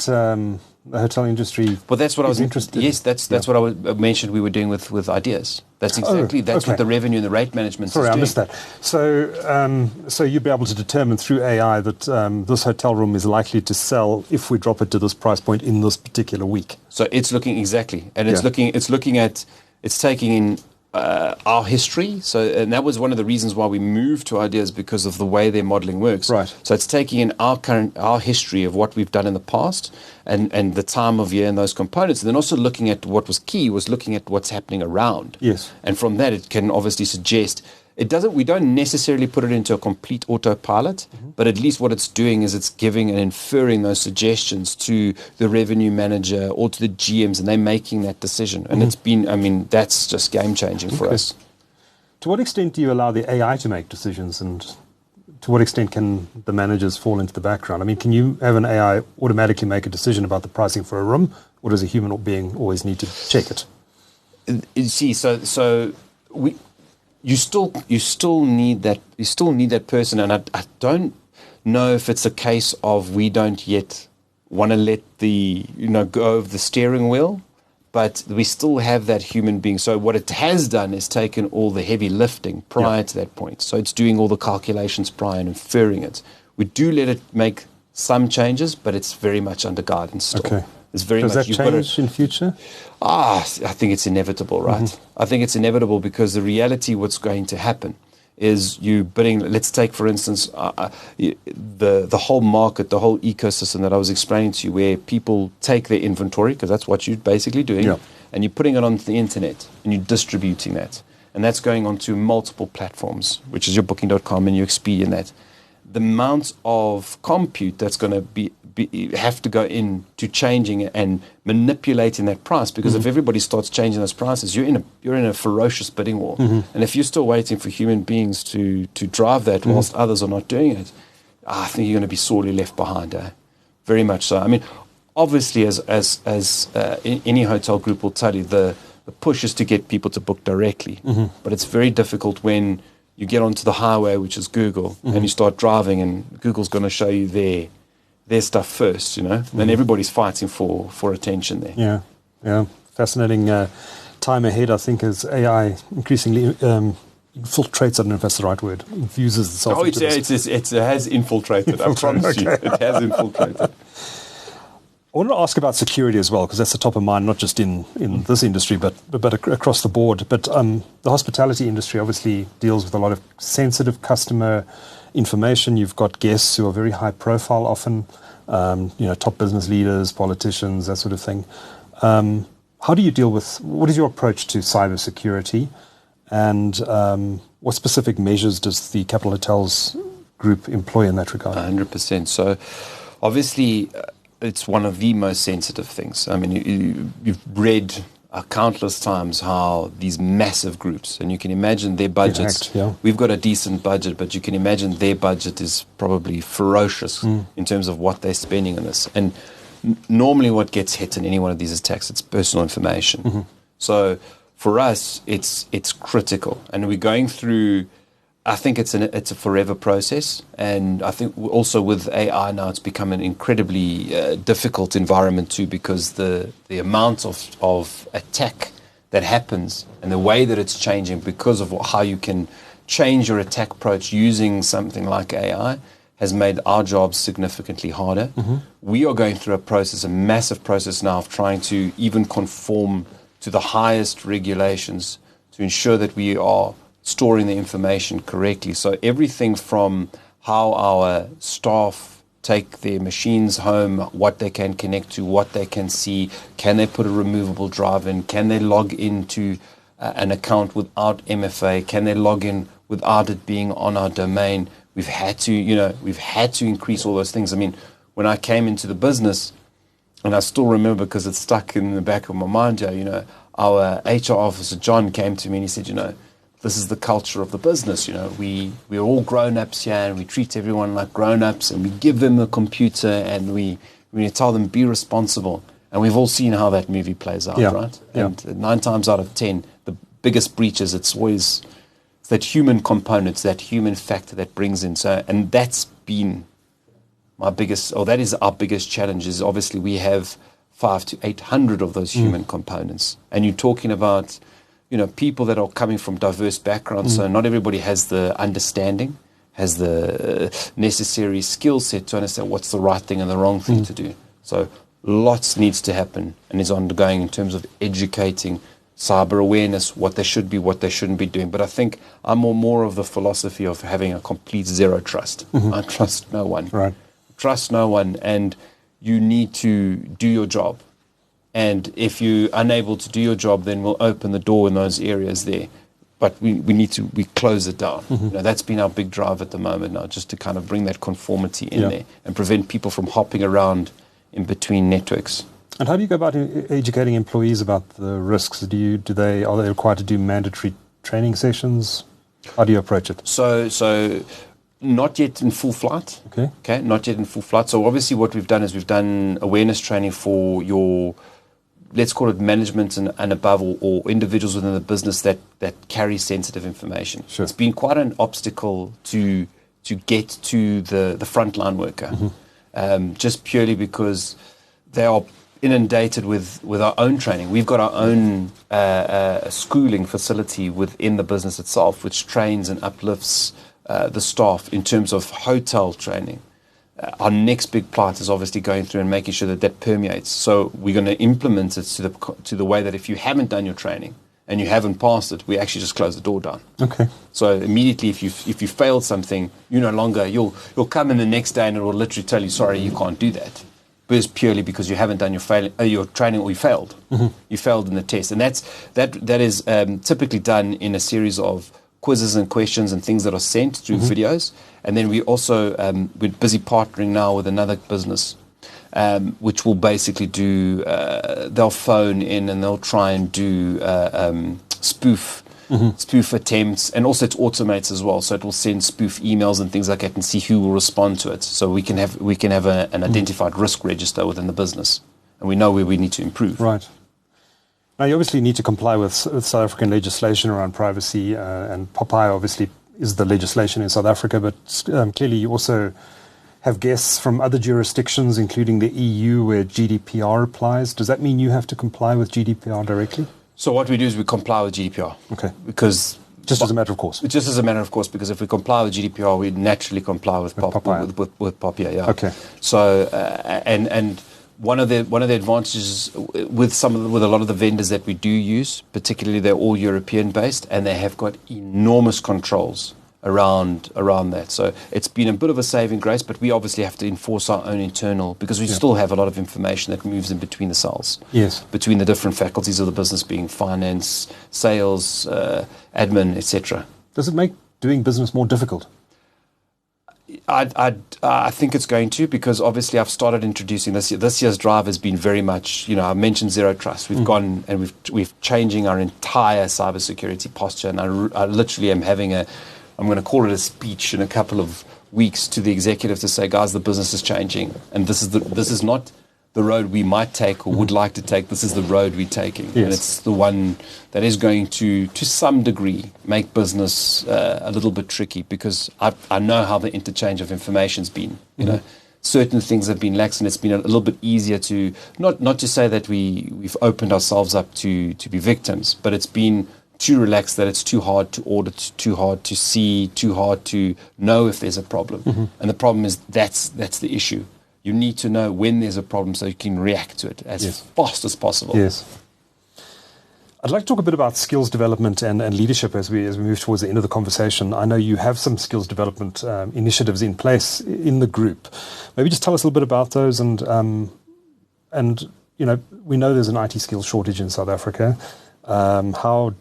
the hotel industry? Well, that's what I was interested. Yes, that's what I mentioned we were doing with ideas. That's exactly what the revenue and the rate management. Sorry, is I missed that. So you'd be able to determine through AI that this hotel room is likely to sell if we drop it to this price point in this particular week. So it's looking exactly, and it's taking in our history. And that was one of the reasons why we moved to ideas, because of the way their modeling works. Right. So it's taking in our history of what we've done in the past, and the time of year and those components, and then also looking at what was key was looking at what's happening around. Yes. And from that, it can obviously suggest. We don't necessarily put it into a complete autopilot, but at least what it's doing is it's giving and inferring those suggestions to the revenue manager or to the GMs, and they're making that decision. And it's been, that's just game changing for us. To what extent do you allow the AI to make decisions, and to what extent can the managers fall into the background? I mean, can you have an AI automatically make a decision about the pricing for a room, or does a human being always need to check it? You see, You still need that person, and I don't know if it's a case of we don't yet want to let go of the steering wheel, but we still have that human being. So what it has done is taken all the heavy lifting prior to that point. So it's doing all the calculations prior and inferring it. We do let it make some changes, but it's very much under guidance still. Okay. It's very Does much, that change in future? I think it's inevitable, right? I think it's inevitable because the reality, what's going to happen is you bidding. Let's take, for instance, the whole market, the whole ecosystem that I was explaining to you, where people take their inventory, because that's what you're basically doing, and you're putting it onto the internet and you're distributing that. And that's going onto multiple platforms, which is your Booking.com and your Expedia and that. The amount of compute that's going to have to go into changing and manipulating that price, because if everybody starts changing those prices, you're in a ferocious bidding war. And if you're still waiting for human beings to drive that whilst others are not doing it, I think you're going to be sorely left behind. Very much so. I mean, obviously, as any hotel group will tell you, the push is to get people to book directly, but it's very difficult when you get onto the highway, which is Google, and you start driving, and Google's going to show you their stuff first, Then everybody's fighting for attention there. Yeah. Fascinating time ahead, I think, as AI increasingly infiltrates, I don't know if that's the right word, infuses itself into this. It has infiltrated, I promise you. It has infiltrated. I want to ask about security as well, because that's the top of mind, not just in this industry, but across the board. But the hospitality industry obviously deals with a lot of sensitive customer information. You've got guests who are very high profile often, top business leaders, politicians, that sort of thing. How do you deal with, what is your approach to cybersecurity? And what specific measures does the Capital Hotels Group employ in that regard? 100%. So obviously, it's one of the most sensitive things. I mean, you've read countless times how these massive groups, and you can imagine their budgets. We've got a decent budget, but you can imagine their budget is probably ferocious in terms of what they're spending on this. And normally what gets hit in any one of these attacks, it's personal information. So for us, it's critical. And we're going through, I think it's a forever process, and I think also with AI now it's become an incredibly difficult environment too, because the amount of attack that happens and the way that it's changing because of how you can change your attack approach using something like AI has made our jobs significantly harder. We are going through a massive process now of trying to even conform to the highest regulations to ensure that we are storing the information correctly. So everything from how our staff take their machines home, what they can connect to, what they can see, can they put a removable drive in, can they log into an account without MFA, can they log in without it being on our domain. We've had to increase all those things. I mean, when I came into the business, and I still remember because it's stuck in the back of my mind, our HR officer, John, came to me and he said, this is the culture of the business. We're all grown-ups here, and we treat everyone like grown-ups, and we give them a computer, and we tell them, be responsible. And we've all seen how that movie plays out, right? And 9 times out of 10, the biggest breaches, it's always that human component, that human factor that brings in. So, and that's been that is our biggest challenge, is obviously we have 500 to 800 of those human components. And you're talking about people that are coming from diverse backgrounds, so not everybody has the understanding, has the necessary skill set to understand what's the right thing and the wrong thing to do. So lots needs to happen and is ongoing in terms of educating cyber awareness, what they should be, what they shouldn't be doing. But I think I'm more of the philosophy of having a complete zero trust. I trust no one. Right. Trust no one, and you need to do your job. And if you're unable to do your job, then we'll open the door in those areas there. But we close it down. That's been our big drive at the moment now, just to kind of bring that conformity in there and prevent people from hopping around in between networks. And how do you go about educating employees about the risks? Are they required to do mandatory training sessions? How do you approach it? So not yet in full flight. Okay, not yet in full flight. So obviously what we've done is we've done awareness training for your, let's call it management and above, or individuals within the business that carry sensitive information. Sure. It's been quite an obstacle to get to the frontline worker, just purely because they are inundated with our own training. We've got our own schooling facility within the business itself, which trains and uplifts the staff in terms of hotel training. Our next big part is obviously going through and making sure that permeates. So we're going to implement it to the way that if you haven't done your training and you haven't passed it, we actually just close the door down. Okay. So immediately, if you failed something, you no longer you'll come in the next day and it will literally tell you, sorry, you can't do that. But it's purely because you haven't done your training, or you failed. You failed in the test, and that is typically done in a series of quizzes and questions and things that are sent through videos. And then we also, we're busy partnering now with another business, which will basically do, they'll phone in and they'll try and do spoof attempts. And also it automates as well. So it will send spoof emails and things like that and see who will respond to it. So we can have an identified risk register within the business. And we know where we need to improve. Right. Now, you obviously need to comply with South African legislation around privacy, and Popeye obviously is the legislation in South Africa, but clearly you also have guests from other jurisdictions, including the EU, where GDPR applies. Does that mean you have to comply with GDPR directly? So what we do is we comply with GDPR. Okay. Because just as a matter of course. Just as a matter of course, because if we comply with GDPR, we naturally comply with Popeye. With Popeye, yeah. Okay. So and one of the advantages with a lot of the vendors that we do use, particularly they're all European based, and they have got enormous controls around that. So it's been a bit of a saving grace, but we obviously have to enforce our own internal, because we still have a lot of information that moves in between the cells. Yes. Between the different faculties of the business, being finance, sales, admin, etc. Does it make doing business more difficult? I think it's going to, because obviously I've started introducing this year's drive has been very much, I mentioned zero trust. We've gone and we've changing our entire cybersecurity posture, and I literally am having I'm going to call it a speech in a couple of weeks to the executive to say, guys, the business is changing, and this is not the road we might take or would like to take. This is the road we're taking, and it's the one that is going to some degree make business a little bit tricky, because I know how the interchange of information's been. Certain things have been lax, and it's been a little bit easier to not to say that we've opened ourselves up to be victims, but it's been too relaxed, that it's too hard to audit, too hard to see, too hard to know if there's a problem. And the problem is that's the issue. You need to know when there's a problem so you can react to it as fast as possible. Yes. I'd like to talk a bit about skills development and leadership as we move towards the end of the conversation. I know you have some skills development initiatives in place in the group. Maybe just tell us a little bit about those, and we know there's an IT skills shortage in South Africa. How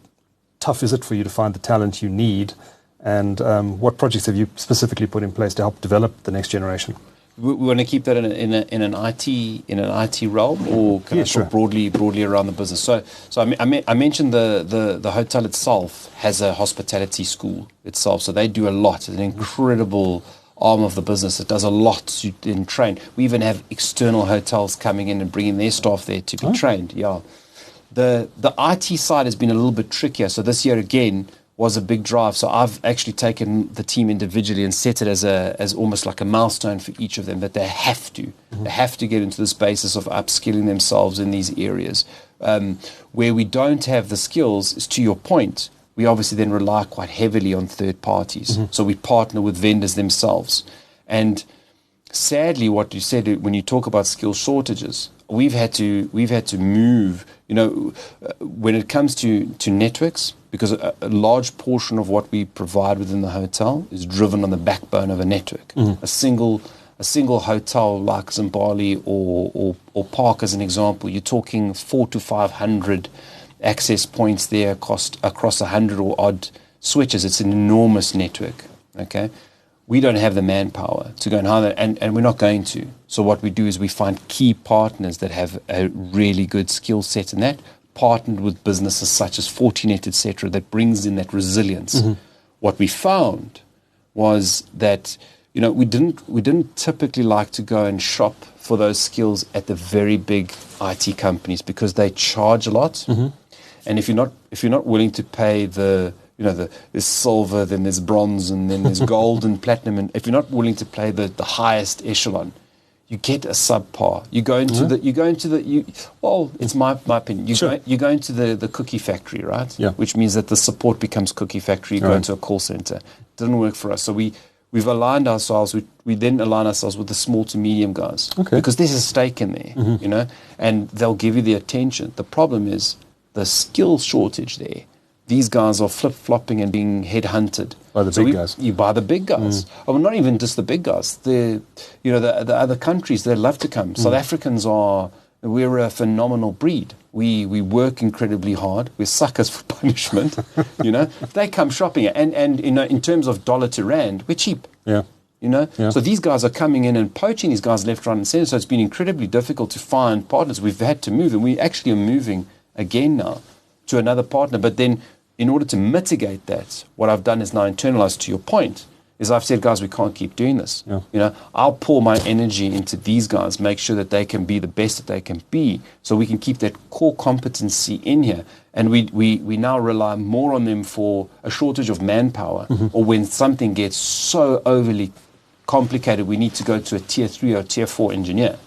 tough is it for you to find the talent you need, and what projects have you specifically put in place to help develop the next generation? We want to keep that in an IT realm, or can I talk broadly around the business? So I mentioned the hotel itself has a hospitality school itself, so they do a lot. It's an incredible arm of the business. It does a lot to train. We even have external hotels coming in and bringing their staff there to be trained. Yeah. The IT side has been a little bit trickier. So this year again was a big drive. So I've actually taken the team individually and set it as almost like a milestone for each of them, that they have to. They have to get into this basis of upskilling themselves in these areas. Where we don't have the skills is, to your point, we obviously then rely quite heavily on third parties. So we partner with vendors themselves. And sadly, what you said when you talk about skill shortages, we've had to move, when it comes to networks, because a large portion of what we provide within the hotel is driven on the backbone of a network. A single hotel like Zimbabwe or Park, as an example, you're talking 400 to 500 access points there across 100 or odd switches. It's an enormous network. Okay. We don't have the manpower to go and hire that, and we're not going to. So what we do is we find key partners that have a really good skill set in that, partnered with businesses such as Fortinet, etc., that brings in that resilience. What we found was that we didn't typically like to go and shop for those skills at the very big IT companies, because they charge a lot, and if you're not willing to pay there's silver, then there's bronze, and then there's gold and platinum. And if you're not willing to play the highest echelon, you get a subpar. It's my opinion. You go into the cookie factory, right? Yeah. Which means that the support becomes cookie factory. You go into a call center. It doesn't work for us. So we've aligned ourselves. We then align ourselves with the small to medium guys, because there's a stake in there, and they'll give you the attention. The problem is the skill shortage there. These guys are flip-flopping and being headhunted. By the big guys. You buy the big guys. Oh, not even just the big guys. The other countries, they love to come. South Africans we're a phenomenal breed. We work incredibly hard. We're suckers for punishment. They come shopping. And in terms of dollar to rand, we're cheap. Yeah. So these guys are coming in and poaching these guys left, right, and center. So it's been incredibly difficult to find partners. We've had to move, and we actually are moving again now to another partner. But then, in order to mitigate that, what I've done is now internalized, to your point, is I've said, guys, we can't keep doing this. I'll pour my energy into these guys, make sure that they can be the best that they can be, so we can keep that core competency in here. And we now rely more on them for a shortage of manpower, or when something gets so overly complicated, we need to go to a tier 3 or tier 4 engineer.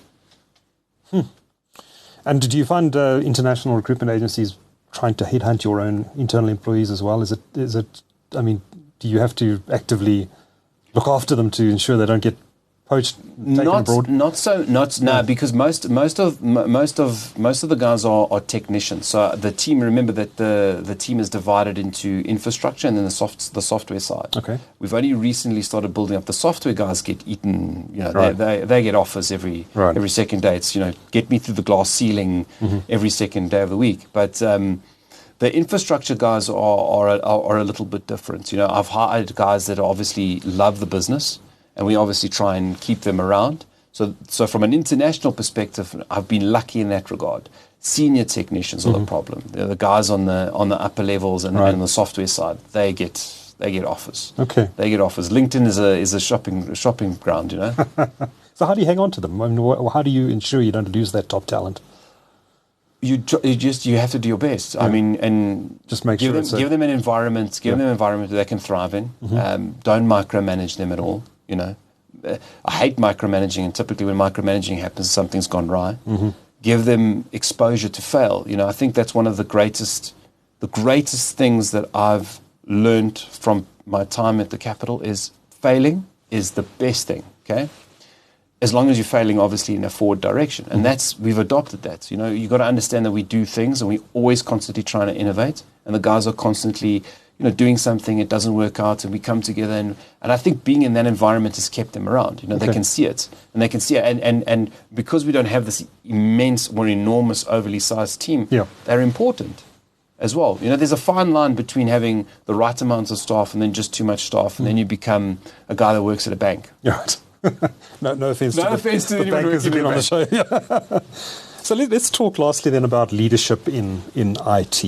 And do you find international recruitment agencies trying to headhunt your own internal employees as well? Is it? I mean, do you have to actively look after them to ensure they don't get poached, taken abroad? No, because most of the guys are technicians. So the team, remember that the team is divided into infrastructure and then the software side. Okay. We've only recently started building up. The software guys get eaten. They get offers every second day. It's get me through the glass ceiling every second day of the week. But the infrastructure guys are a little bit different. I've hired guys that obviously love the business, and we obviously try and keep them around. So from an international perspective, I've been lucky in that regard. Senior technicians are the problem. They're the guys on the upper levels and the software side. They get offers. Okay. They get offers. LinkedIn is a shopping ground. So how do you hang on to them? I mean, how do you ensure you don't lose that top talent? You have to do your best. Yeah. I mean, and just give them an environment. Give them an environment that they can thrive in. Don't micromanage them at all. I hate micromanaging, and typically when micromanaging happens, something's gone awry. Give them exposure to fail. I think that's one of the greatest things that I've learned from my time at the Capital is failing is the best thing. Okay. As long as you're failing, obviously, in a forward direction. And we've adopted that. You've got to understand that we do things and we're always constantly trying to innovate. And the guys are constantly, doing something, it doesn't work out, and we come together. And I think being in that environment has kept them around. They can see it. And they can see it. And because we don't have this immense or enormous, overly sized team, they're important as well. There's a fine line between having the right amounts of staff and then just too much staff. And then you become a guy that works at a bank. Right. No offense to the bankers who've been on the show. So let's talk lastly then about leadership in IT.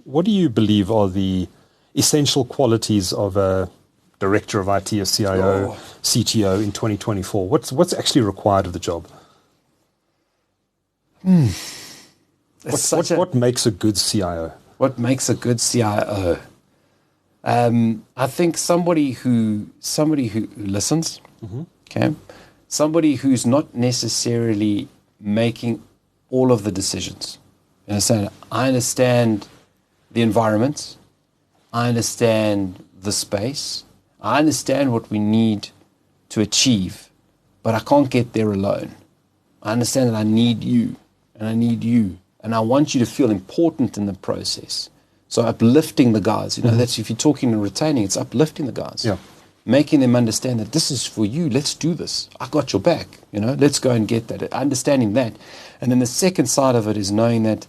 What do you believe are the essential qualities of a director of IT, a CIO, CTO in 2024? What's actually required of the job? What makes a good CIO? What makes a good CIO? I think somebody who listens. Okay, somebody who's not necessarily making all of the decisions. You understand? I understand the environment. I understand the space. I understand what we need to achieve, but I can't get there alone. I understand that I need you, and I need you, and I want you to feel important in the process. So uplifting the guys, that's if you're talking and retaining, it's uplifting the guys. Yeah. Making them understand that this is for you. Let's do this. I got your back. Let's go and get that. Understanding that. And then the second side of it is knowing that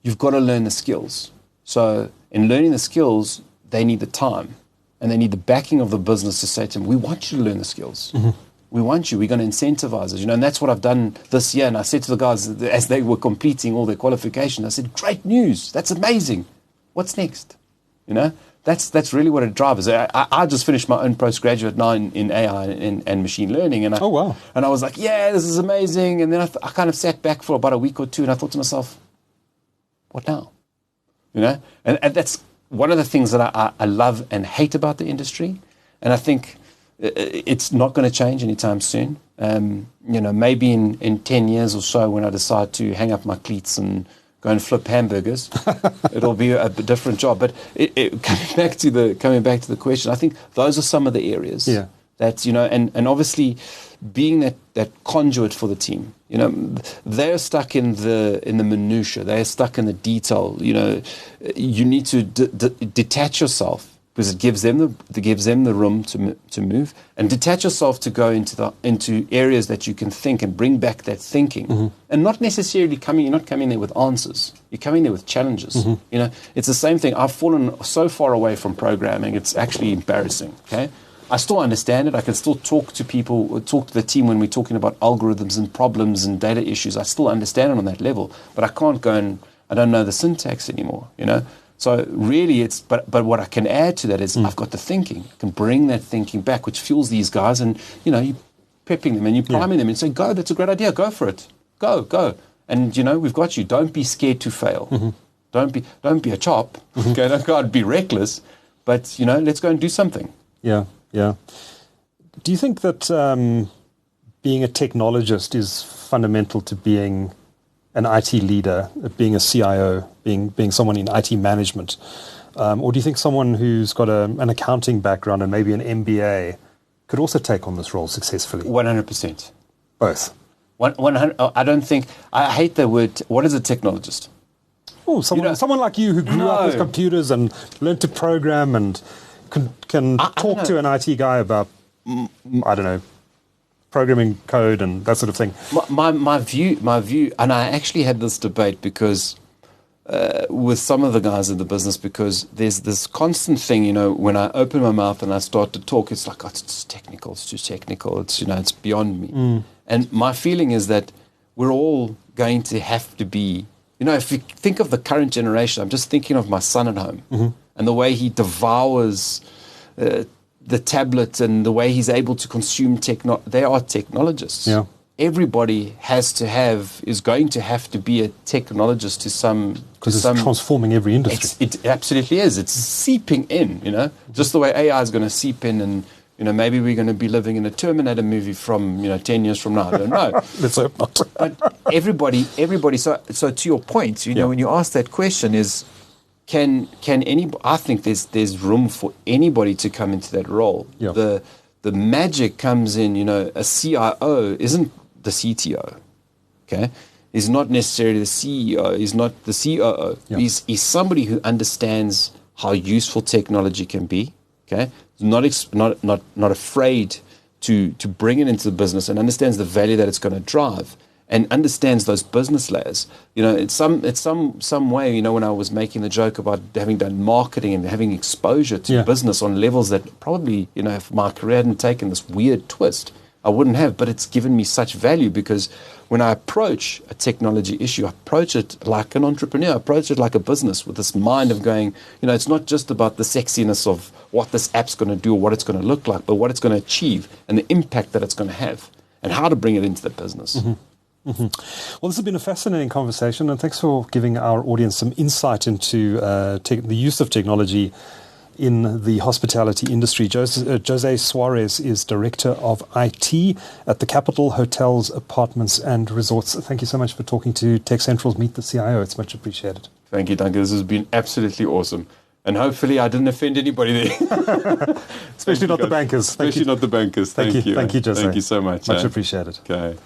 you've got to learn the skills. So in learning the skills, they need the time and they need the backing of the business to say to them, we want you to learn the skills. We want you. We're going to incentivize it. And that's what I've done this year. And I said to the guys as they were completing all their qualifications, I said, great news. That's amazing. What's next? That's really what it drives. I just finished my own postgraduate now in AI and machine learning. And And I was like, yeah, this is amazing. And then I kind of sat back for about a week or two and I thought to myself, what now? And that's one of the things that I love and hate about the industry. And I think it's not going to change anytime soon. Maybe in 10 years or so when I decide to hang up my cleats and go and flip hamburgers, it'll be a different job. But coming back to the question, I think those are some of the areas that and obviously being that conduit for the team. They're stuck in the minutiae. They're stuck in the detail. You need to detach yourself, because it gives them the room to move, and detach yourself to go into areas that you can think and bring back that thinking, and not necessarily you're not coming there with answers. You're coming there with challenges. It's the same thing. I've fallen so far away from programming. It's actually embarrassing. Okay, I still understand it. I can still talk to people, talk to the team when we're talking about algorithms and problems and data issues. I still understand it on that level, but I can't go and I don't know the syntax anymore. So really but what I can add to that is I've got the thinking. I can bring that thinking back, which fuels these guys, and you're pepping them and you're priming them and say, go, that's a great idea, go for it. Go. And we've got you. Don't be scared to fail. Don't be a chop. Okay, don't go and be reckless. But let's go and do something. Yeah. Do you think that being a technologist is fundamental to being an IT leader, being a CIO, being someone in IT management? Or do you think someone who's got an accounting background and maybe an MBA could also take on this role successfully? 100%. Both. 100. I don't think. I hate the word. What is a technologist? Oh, someone like you who grew up with computers and learned to program and can talk to an IT guy about, I don't know, programming code and that sort of thing. My view, and I actually had this debate because with some of the guys in the business, because there's this constant thing, when I open my mouth and I start to talk, it's like, it's technical, it's too technical, it's beyond me. And my feeling is that we're all going to have to be, if you think of the current generation, I'm just thinking of my son at home and the way he devours the tablet and the way he's able to consume they are technologists. Yeah. Everybody is going to have to be a technologist to some... Because it's transforming every industry. It absolutely is. It's seeping in, just the way AI is going to seep in, and, maybe we're going to be living in a Terminator movie from, 10 years from now. I don't know. Let's hope not. But everybody, so to your point, when you ask that question is, can anybody, I think there's room for anybody to come into that role. Yeah. The magic comes in, a CIO isn't the CTO, okay? He's not necessarily the CEO. He's not the COO. Yeah. He's somebody who understands how useful technology can be, okay? Not afraid to bring it into the business and understands the value that it's going to drive, and understands those business layers. It's some way, when I was making the joke about having done marketing and having exposure to business on levels that probably, if my career hadn't taken this weird twist, I wouldn't have. But it's given me such value, because when I approach a technology issue, I approach it like an entrepreneur. I approach it like a business with this mind of going, it's not just about the sexiness of what this app's going to do or what it's going to look like, but what it's going to achieve and the impact that it's going to have and how to bring it into the business. Mm-hmm. Mm-hmm. Well, this has been a fascinating conversation, and thanks for giving our audience some insight into the use of technology in the hospitality industry. José Soares is Director of IT at the Capital Hotels, Apartments and Resorts. Thank you so much for talking to TechCentral's Meet the CIO. It's much appreciated. Thank you, Duncan. This has been absolutely awesome. And hopefully I didn't offend anybody there. Especially not the bankers. Especially not the bankers. Thank you. Thank you, José. Thank you so much. Much appreciated. Okay.